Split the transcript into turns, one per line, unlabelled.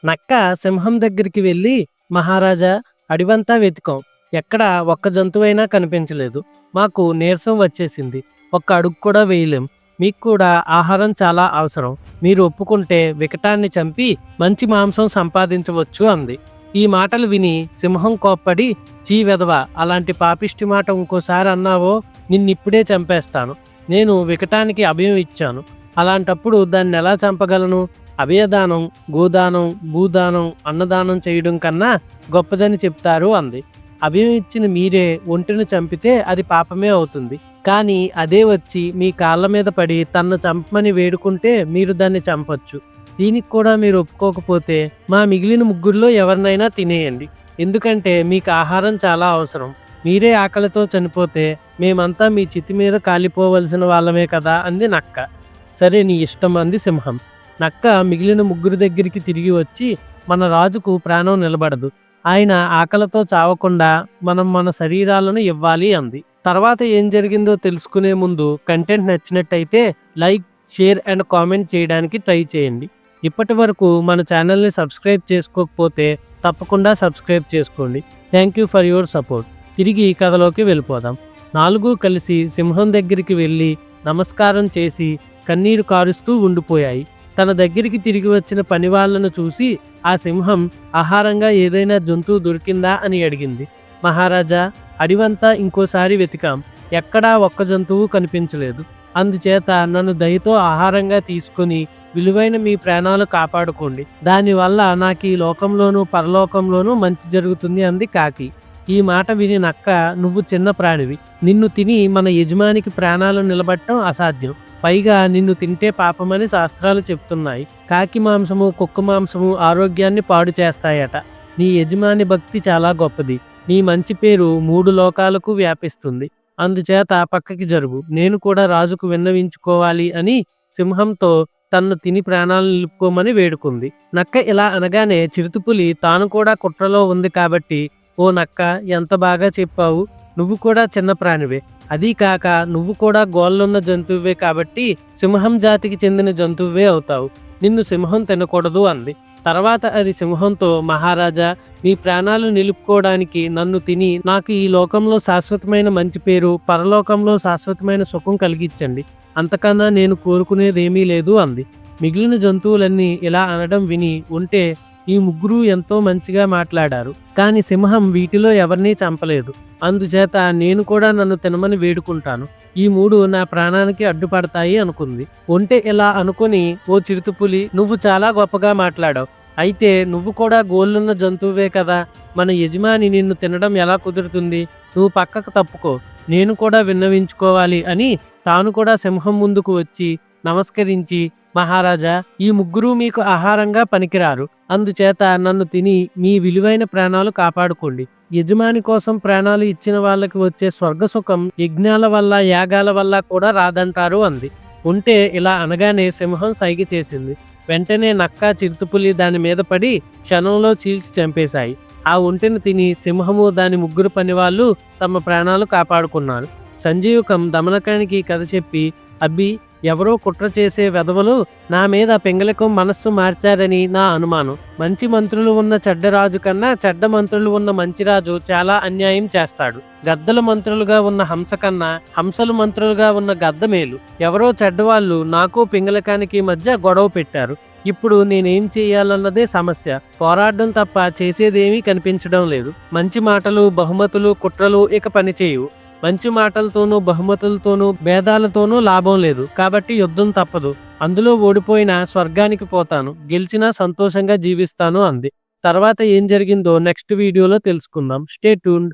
నక్క సింహం దగ్గరికి వెళ్ళి, మహారాజా, అడివంతా వెతికాం. ఎక్కడా ఒక్క జంతువైనా కనిపించలేదు. మాకు నీరసం వచ్చేసింది. ఒక్క అడుగు కూడా వేయలేం. మీకు కూడా ఆహారం చాలా అవసరం. మీరు ఒప్పుకుంటే వికటాన్ని చంపి మంచి మాంసం సంపాదించవచ్చు అంది. ఈ మాటలు విని సింహం కోప్పడి, చీ వెధవ, అలాంటి పాపిష్టి మాట ఇంకోసారి అన్నావో నిన్నిప్పుడే చంపేస్తాను. నేను వికటానికి అభయం ఇచ్చాను. అలాంటప్పుడు దాన్ని ఎలా చంపగలను? అభయదానం, గోదానం, భూదానం, అన్నదానం చేయడం కన్నా గొప్పదని చెప్తారు అంది. అభయం ఇచ్చిన మీరే ఒంటిని చంపితే అది పాపమే అవుతుంది. కానీ అదే వచ్చి మీ కాళ్ళ మీద పడి తన్ను చంపమని వేడుకుంటే మీరు దాన్ని చంపొచ్చు. దీనికి కూడా మీరు ఒప్పుకోకపోతే మా మిగిలిన ముగ్గురిలో ఎవరినైనా తినేయండి. ఎందుకంటే మీకు ఆహారం చాలా అవసరం. మీరే ఆకలితో చనిపోతే మేమంతా మీ చితి మీద కాలిపోవలసిన వాళ్ళమే కదా అంది నక్క. సరే, నీ ఇష్టం అంది సింహం. నక్క మిగిలిన ముగ్గురి దగ్గరికి తిరిగి వచ్చి, మన రాజుకు ప్రాణం నిలబడదు. ఆయన ఆకలితో చావకుండా మనం మన శరీరాలను ఇవ్వాలి అంది. తర్వాత ఏం జరిగిందో తెలుసుకునే ముందు కంటెంట్ నచ్చినట్టయితే లైక్, షేర్ అండ్ కామెంట్ చేయడానికి ట్రై చేయండి. ఇప్పటి వరకు మన ఛానల్ని సబ్స్క్రైబ్ చేసుకోకపోతే తప్పకుండా సబ్స్క్రైబ్ చేసుకోండి. Thank you for your support. తిరిగి కథలోకి వెళ్ళిపోదాం. 4 కలిసి సింహం దగ్గరికి వెళ్ళి నమస్కారం చేసి కన్నీరు కారుస్తూ ఉండిపోయాయి. తన దగ్గరికి తిరిగి వచ్చిన పనివాళ్లను చూసి ఆ సింహం ఆహారంగా ఏదైనా జంతువు దొరికిందా అని అడిగింది. మహారాజా, అడివంతా ఇంకోసారి వెతికాం. ఎక్కడా ఒక్క జంతువు కనిపించలేదు. అందుచేత నన్ను దయతో ఆహారంగా తీసుకొని విలువైన మీ ప్రాణాలు కాపాడుకోండి. దానివల్ల నాకు ఈ లోకంలోనూ పరలోకంలోనూ మంచి జరుగుతుంది అంది కాకి. ఈ మాట విని నక్క, నువ్వు చిన్న ప్రాణివి. నిన్ను తిని మన యజమానికి ప్రాణాలు నిలబడటం అసాధ్యం. పైగా నిన్ను తింటే పాపమని శాస్త్రాలు చెప్తున్నాయి. కాకి మాంసము, కుక్క మాంసము ఆరోగ్యాన్ని పాడు చేస్తాయట. నీ యజమాని భక్తి చాలా గొప్పది. నీ మంచి పేరు 3 లోకాలకు వ్యాపిస్తుంది. అందుచేత పక్కకి జరుగు. నేను కూడా రాజుకు విన్నవించుకోవాలి అని సింహంతో తన్ను తిని ప్రాణాలు నిలుపుకోమని వేడుకుంది. నక్క ఇలా అనగానే చిరుతపులి తాను కూడా కుట్రలో ఉంది కాబట్టి, ఓ నక్క, ఎంత బాగా చెప్పావు. నువ్వు కూడా చిన్న ప్రాణివే. అదీ కాక నువ్వు కూడా గోళ్ళున్న జంతువువే కాబట్టి సింహం జాతికి చెందిన జంతువువే అవుతావు. నిన్ను సింహం తినకూడదు అంది. తర్వాత అది సింహంతో, మహారాజా, మీ ప్రాణాలు నిలుపుకోవడానికి నన్ను తిని నాకు ఈ లోకంలో శాశ్వతమైన మంచి పేరు, పరలోకంలో శాశ్వతమైన సుఖం కలిగించండి. అంతకన్నా నేను కోరుకునేదేమీ లేదు అంది. మిగిలిన జంతువులన్నీ ఇలా అనడం విని ఉంటే ఈ ముగ్గురు ఎంతో మంచిగా మాట్లాడారు. కానీ సింహం వీటిలో ఎవరినీ చంపలేదు. అందుచేత నేను కూడా నన్ను తినమని వేడుకుంటాను. ఈ 3 నా ప్రాణానికి అడ్డుపడతాయి అనుకుంది. ఒంటె ఇలా అనుకుని, ఓ చిరుతపులి, నువ్వు చాలా గొప్పగా మాట్లాడావు. అయితే నువ్వు కూడా గోళ్ళున్న జంతువువే కదా. మన యజమాని నిన్ను తినడం ఎలా కుదురుతుంది? నువ్వు పక్కకు తప్పుకో. నేను కూడా విన్నవించుకోవాలి అని తాను కూడా సింహం ముందుకు వచ్చి నమస్కరించి, మహారాజా, ఈ ముగ్గురు మీకు ఆహారంగా పనికిరారు. అందుచేత నన్ను తిని మీ విలువైన ప్రాణాలు కాపాడుకోండి. యజమాని కోసం ప్రాణాలు ఇచ్చిన వాళ్ళకి వచ్చే స్వర్గసుఖం యజ్ఞాల వల్ల, యాగాల వల్ల కూడా రాదంటారు అంది. ఉంటే ఇలా అనగానే సింహం సైగ చేసింది. వెంటనే నక్క, చిరుతపులి దాని మీద పడి క్షణంలో చీల్చి చంపేశాయి. ఆ ఒంటెను తిని సింహము దాని ముగ్గురు పనివాళ్ళు తమ ప్రాణాలు కాపాడుకున్నారు. సంజీవకం దమనకానికి కథ చెప్పి, అబ్బి, ఎవరో కుట్ర చేసే వెధవలు నా మీద పెంగళకం మనస్సు మార్చారని నా అనుమానం. మంచి మంత్రులు ఉన్న చెడ్డరాజు కన్నా చెడ్డ మంత్రులు ఉన్న మంచి రాజు చాలా అన్యాయం చేస్తాడు. గద్దల మంత్రులుగా ఉన్న హంస కన్నా హంసలు మంత్రులుగా ఉన్న గద్ద మేలు. ఎవరో చెడ్డవాళ్ళు నాకు పింగళకానికి మధ్య గొడవ పెట్టారు. ఇప్పుడు నేనేం చేయాలన్నదే సమస్య. పోరాడడం తప్ప చేసేదేమీ కనిపించడం లేదు. మంచి మాటలు, బహుమతులు, కుట్రలు ఇక పనిచేయవు. మంచి మాటలతోనూ, బహుమతులతోనూ, భేదాలతోనూ లాభం లేదు. కాబట్టి యుద్ధం తప్పదు. అందులో ఓడిపోయినా స్వర్గానికి పోతాను, గెలిచినా సంతోషంగా జీవిస్తాను అంది. తర్వాత ఏం జరిగిందో నెక్స్ట్ వీడియోలో తెలుసుకుందాం. Stay tuned.